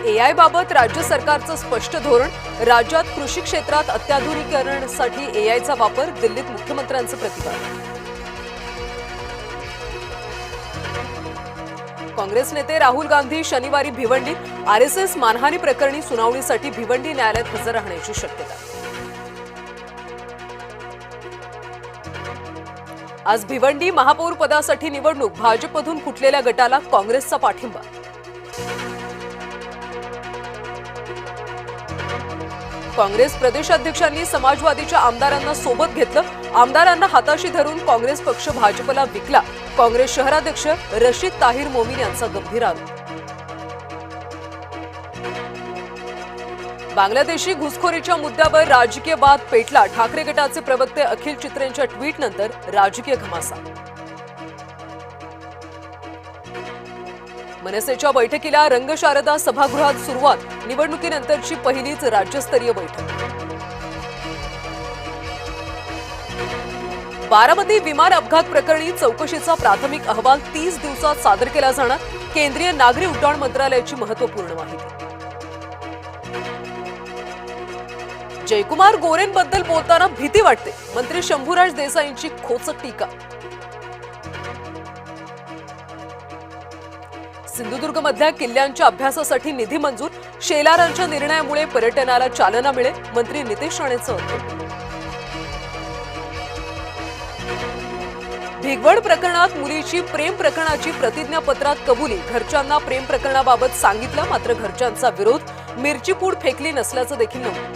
AI बाबत राज्य सरकारचं स्पष्ट धोरण. राज्यात कृषी क्षेत्रात अत्याधुनिकीकरणासाठी एआयचा वापर. दिल्लीत मुख्यमंत्र्यांचं प्रतिपादन. काँग्रेस नेते राहुल गांधी शनिवारी भिवंडीत. आरएसएस मानहानी प्रकरणी सुनावणीसाठी भिवंडी न्यायालयात हजर राहण्याची शक्यता. आज भिवंडी महापौर पदासाठी निवडणूक. भाजपमधून फुटलेल्या गटाला काँग्रेसचा पाठिंबा. काँग्रेस प्रदेशाध्यक्षांनी समाजवादीच्या आमदारांना सोबत घेतलं. आमदारांना हाताशी धरून काँग्रेस पक्ष भाजपला विकला. काँग्रेस शहराध्यक्ष रशीद ताहिर मोमीन यांचा गंभीर आरोप. बांगलादेशी घुसखोरीच्या मुद्द्यावर राजकीय वाद पेटला. ठाकरे गटाचे प्रवक्ते अखिल चित्रेंच्या ट्विटनंतर राजकीय घमासान. मनसेच्या बैठकीला रंगशारदा सभागृहात सुरुवात. निवडणुकीनंतरची पहिलीच राज्यस्तरीय बैठक. बारामती विमान अपघात प्रकरणी चौकशीचा प्राथमिक अहवाल 30 दिवसात सादर केला जाणार. केंद्रीय नागरी उड्डाण मंत्रालयाची महत्त्वपूर्ण माहिती. जयकुमार गोरेंबद्दल बोलताना भीती वाटते. मंत्री शंभूराज देसाईंची खोचक टीका. सिंधुदुर्गमधल्या किल्ल्यांच्या अभ्यासासाठी निधी मंजूर. शेलारांच्या निर्णयामुळे पर्यटनाला चालना मिळेल. मंत्री नितेश राणेंचं वक्तव्य. भिगवण प्रकरणात मुलीची प्रेम प्रकरणाची प्रतिज्ञापत्रात कबुली. घरच्यांना प्रेम प्रकरणाबाबत सांगितलं, मात्र घरच्यांचा विरोध. मिरची पूड फेकली नसल्याचं देखील नमूद.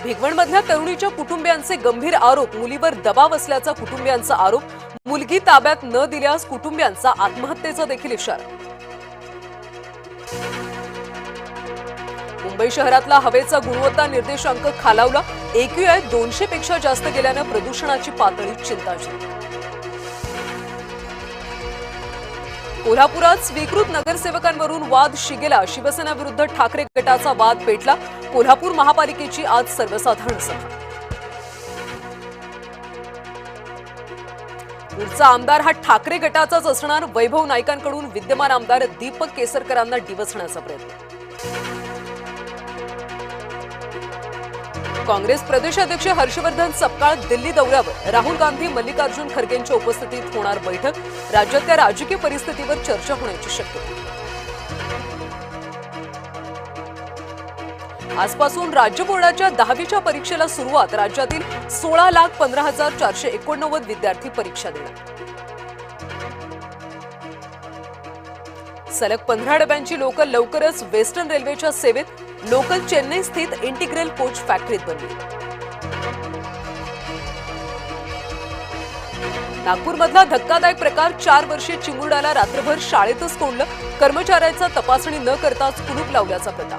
भिगवणमधल्या तरुणीच्या कुटुंबियांचे गंभीर आरोप. मुलीवर दबाव असल्याचा कुटुंबियांचा आरोप. मुलगी ताब्यात न दिल्यास कुटुंबियांचा आत्महत्येचा देखील इशारा. मुंबई शहरातला हवेचा गुणवत्ता निर्देशांक खालावला. AQI 200 पेक्षा जास्त गेल्यानं प्रदूषणाची पातळी चिंताजनक. कोल्हापुरात स्वीकृत नगरसेवकांवरून वाद शिगेला. शिवसेना विरुद्ध ठाकरे गटाचा वाद पेटला. कोल्हापूर महापालिकेची आज सर्वसाधारण सभा. पुढचा आमदार हा ठाकरे गटाचाच असणार. वैभव नाईकांकडून विद्यमान आमदार दीपक केसरकरांना डिवचण्याचा प्रयत्न. काँग्रेस प्रदेशाध्यक्ष हर्षवर्धन सपकाळ दिल्ली दौऱ्यावर. राहुल गांधी मल्लिकार्जुन खरगेंच्या उपस्थितीत होणार बैठक. राज्यातल्या राजकीय परिस्थितीवर चर्चा होण्याची शक्यता. आजपासून राज्य बोर्डाच्या 10वीच्या परीक्षेला सुरुवात. राज्यातील 16,15,489 विद्यार्थी परीक्षा देणार. सलग 15 डब्यांची लोकल लवकरच वेस्टर्न रेल्वेच्या सेवेत. लोकल चेन्नई स्थित इंटिग्रल कोच फॅक्टरीत बनली. नागपूरमधला धक्कादायक प्रकार. 4 वर्षीय चिमुरड्याला रात्रभर शाळेतच कोंडलं. कर्मचाऱ्याचा तपासणी न करताच कुलूप लावल्याचा प्रकार.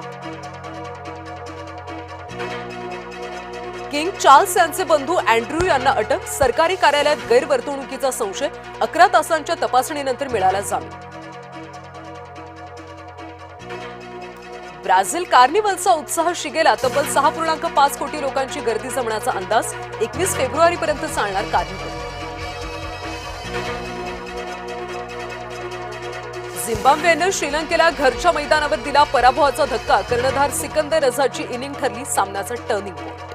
किंग चार्ल्स यांचे बंधू अँड्र्यू यांना अटक. सरकारी कार्यालयात गैरवर्तणुकीचा संशय. 11 तासांच्या तपासणीनंतर मिळाला जामीन. ब्राझील कार्निव्हलचा उत्साह शिगेला. तब्बल 6.5 कोटी लोकांची गर्दी जमण्याचा अंदाज. 21 फेब्रुवारीपर्यंत चालणार कार्निव्हल. झिम्बाब्वेनं श्रीलंकेला घरच्या मैदानावर दिला पराभवाचा धक्का. कर्णधार सिकंदर रझाची इनिंग ठरली सामन्याचा टर्निंग पॉइंट.